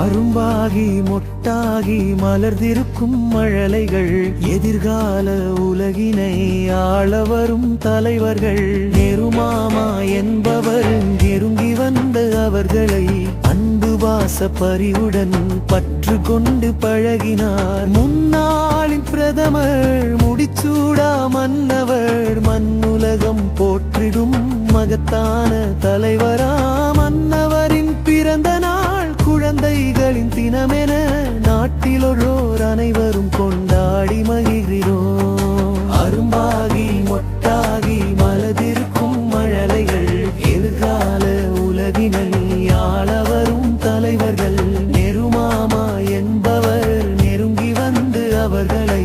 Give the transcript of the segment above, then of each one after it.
அரும்பாகி மொட்டாகி மலர்ந்திருக்கும் மழலைகள், எதிர்கால உலகினை ஆளவரும் தலைவர்கள். நெருமாமா என்பவர் நெருங்கி வந்த அவர்களை அன்பு பாச பரிவுடன் பற்று கொண்டு பழகினார். முன்னாளின் பிரதமர் முடிச்சூடா மன்னவர், மண்ணுலகம் போற்றிடும் மகத்தான தலைவரா. மன்னவரின் பிறந்த நாள் குழந்தைகளின் தினமென நாட்டிலொரோர் அனைவரும் கொண்டாடி மகிழ்கிறோம். அரும்பாகி மொட்டாகி மலர்ந்திருக்கும் மழலைகள், எதிர்கால உலகினை ஆளவரும் தலைவர்கள். நெருமாமா என்பவர் நெருங்கி வந்து அவர்களை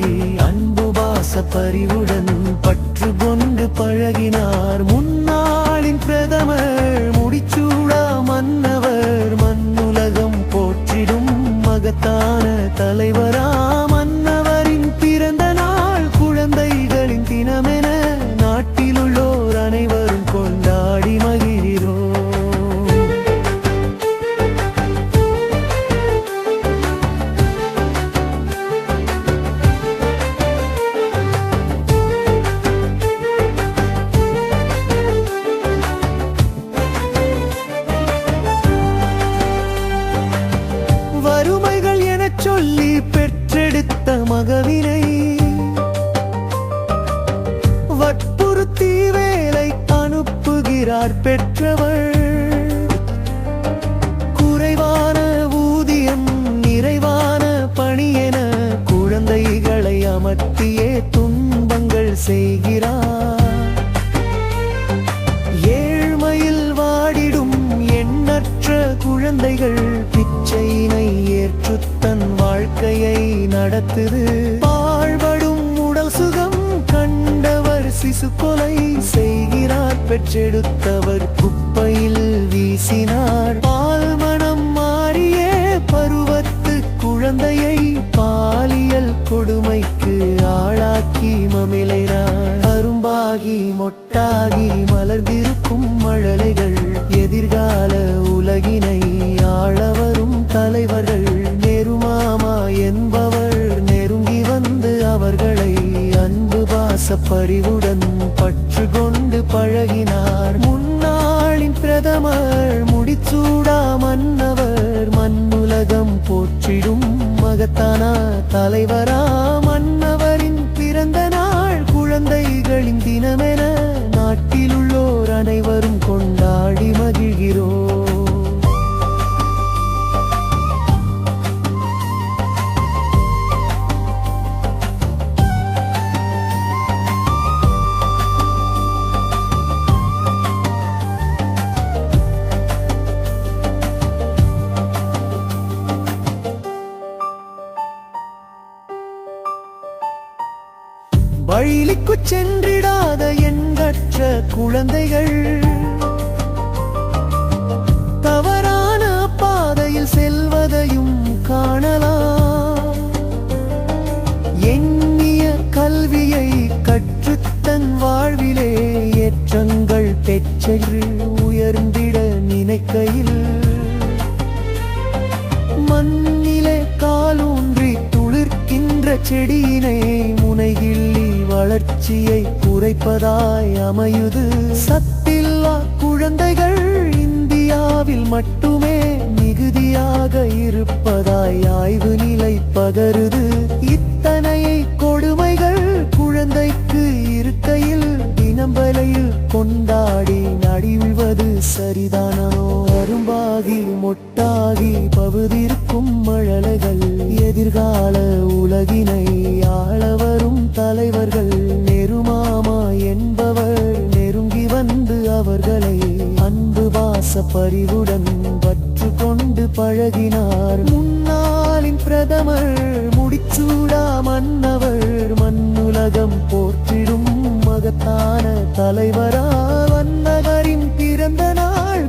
அன்பு பாச பரிவுடன் பற்று கொண்டு பழகினார். முன்னாளின் பிரதமர் முடிச்சூடா மன்னவர், மண்ணுலகம் போற்றிடும் மகத்தான தலைவரா. மன்னவரின் பிறந்த நாள் குழந்தைகளின் தினமென நாட்டிலுள்ளோர் அனைவரும் கொண்டாடி மகிழ்கிறோம். வறுமைகள் எனச் சொல்லி பெற்றெடுத்த மகவினை வற்புறுத்தி வேலை அனுப்புகிறார் பெற்றவர். குறைவான ஊதியம் நிறைவான பணி என குழந்தைகளை அமர்த்தியே துன்பங்கள் செய்கிறார். ஏழ்மையில் வாடிடும் எண்ணற்ற குழந்தைகள் பிச்சையினை ஏற்று தன் வாழ்க்கையை நடத்துது. பாழ்படும் உடல் சுகம் கண்டவர் சிசு கொலை செய்கிறார். பெற்றெடுத்தவர் குப்பையில் வீசினார். பால் மனம் மாறியே பருவத்து குழந்தையை பாலியல் கொடுமைக்கு ஆளாக்கி மமிழைனார். அரும்பாகி மொட்டாகி மலர்ந்திருக்கும் மழலைகள், எதிர்கால உலகினை ஆளவரும் தலைவர்கள். நெருமாமா என்பவர் நெருங்கி வந்து அவர்களை அன்பு பாச பரிவுடன் பற்று கொண்டு பழகினார். முன்னாளின் பிரதமர் முடிச்சூடா மன்னவர், மண்ணுலகம் போற்றிடும் மகத்தான தலைவரா. மன்னவரின் பிறந்த நாள் குழந்தைகளின் தினமென நாட்டிலுள்ளோர் அனைவரும் கொண்டாடி மகிழ்கிறோம். வழிக்கு சென்றிடாத எண்ணற்ற குழந்தைகள் தவறான பாதையில் செல்வதையும் காணலாம். எண்ணிய கல்வியை கற்றுத் தன் வாழ்விலே ஏற்றங்கள் பெற்று உயர்ந்திட நினைக்கையில் மண்ணிலே காலூன்றி துளிர்க்கின்ற செடியினை முனைகிள்ளி வளர்ச்சியை குறைப்பதாய் அமையுது. சத்தில்லா குழந்தைகள் இந்தியாவில் மட்டுமே மிகுதியாக இருப்பதாய் ஆய்வு நிலை பகருது. இத்தனையை கொடுமைகள் குழந்தைக்கு இருக்கையில் தினம்பலையில் கொண்டாடி நடிவுவது சரிதானோ? அரும்பாகி மொட்டாகி பகுதிருக்கும் மழலைகள், எதிர்கால உலகினை ஆளவரும் தலைவர்கள். நெருமாமா என்பவர் நெருங்கி வந்து அவர்களை அன்பு பாச பரிவுடன் பற்று கொண்டு பழகினார். முன்னாளின் பிரதமர் முடிச்சூடா மன்னவர், மண்ணுலகம் போற்றிடும் மகத்தான தலைவரா. வந்தகரின் பிறந்த நாள்